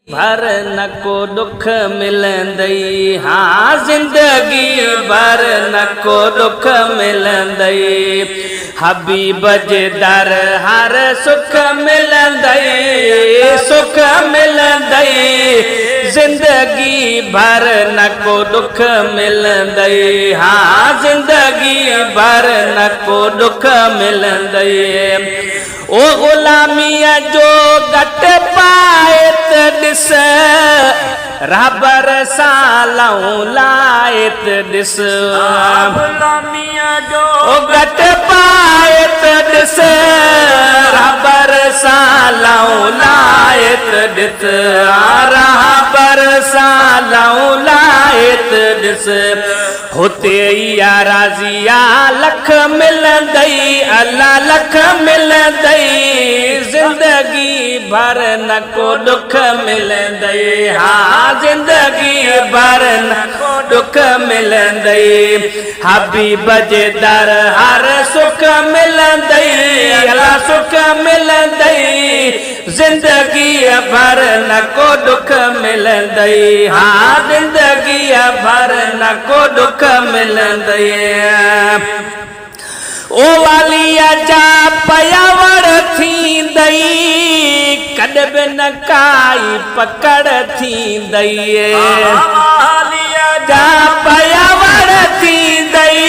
भर न को दुख मिलंदई, हाँ जिंदगी भर न को दुख मिलंदई। हबीब जे दर हर सुख मिलंदई, सुख मिलंदई। जिंदगी भर न को दुख मिलंदई, हाँ जिंदगी भर न को दुख मिलंदई। ओ गुलामीअ जो घट पायत ॾिस, रबर सालऊं लायत ॾिस। गुलामीअ जो घट पायत ॾिस, रबर सालऊं लायत ॾिस। रबर सालऊं लायत ॾिस। हुते या राज़िया लख मिलंदई, अल्लाह लख मिलंदई। जिंदगी भर न को दुख मिलंदई, हाँ जिंदगी भर न को दुख मिलंदई। हबीब जे दर हर सुख मिलंदई, अल्लाह सुख मिलंदई। जिंदगी भर न को दुख मिलंदई, हाँ जिंदगी भर न को दुख मिलंदई। ओ वालिया जा पयावर थींदई, कॾ बि न काई पकड़ थींदई। वालिया जा पयावर थींदई,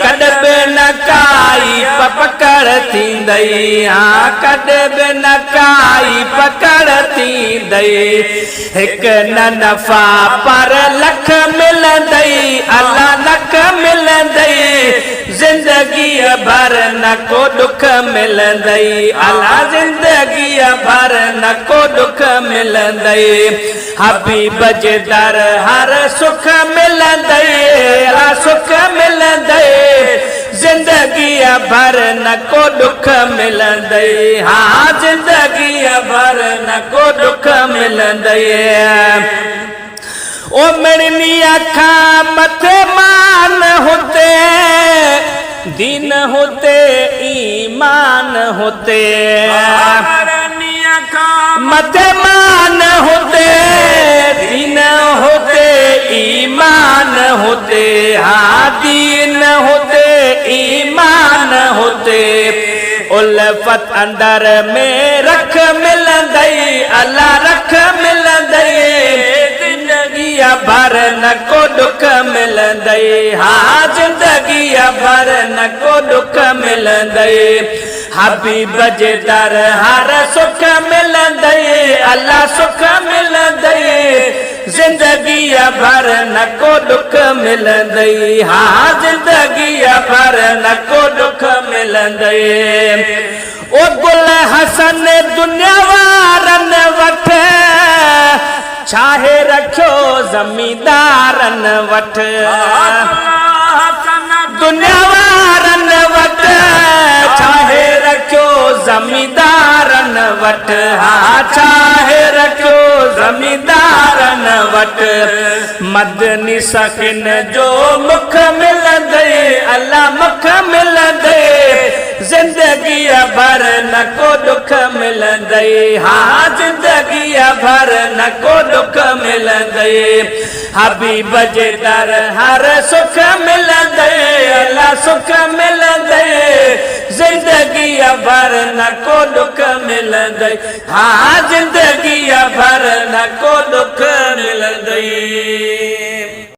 कॾ बि न काई पकड़ थींदई। हाँ कॾ बि न काई पकड़ थींदई। हिकु न नफ़ा पर लख मिलंदई, अल्लाह लख मिलंदई। जिंदगी भर न को दुख मिलंदई, अल्लाह जिंदगी भर न को दुख मिलंदई। हबीब जे दर हर सुख मिलंदई, अल्लाह सुख मिलंदई। जिंदगी भर न को दुख मिलंदई, हाँ जिंदगी भर न को दुख मिलंदई। ओ मिड़नी अखा मथे मान होते, दीन होते ईमान होते। मथे मान होते, दीन होते ईमान होते। हाँ दीन होते ईमान होते। उल्फत अंदर में रख मिलंदई, अल्लाह रख मिलंदई। जिंदगी भर न को दुख मिलंदई, हाँ जिंदगी भर न को दुख मिलंदई। हबीब जे दर हर सुख मिलंदई, अल्लाह सुख मिलंदई। जिंदगी भर न को दुख मिलंदई, हाँ जिंदगी भर न को दुख मिलंदई। ओ गुल हसन दुनिया वारन वठ, छाहे रखियो ज़मींदारन वठ। दुनिया वारन वठ, छाहे रखियो ज़मींदारन वठ। हाँ छाहे रखियो ज़मींदारन वठ। मदनी सखिन जो मुख मिलंदई, अल्लाह मुख मिलंदई। जिंदगी भर न को दुख मिलंदई, हाँ जिंदगी भर न को दुख मिलंदई। हबीब जे दर हर सुख मिलंदई, अल्लाह सुख मिलंदई। जिंदगी भर न को दुख मिलंदई, हाँ जिंदगी भर न को दुख मिलंदई।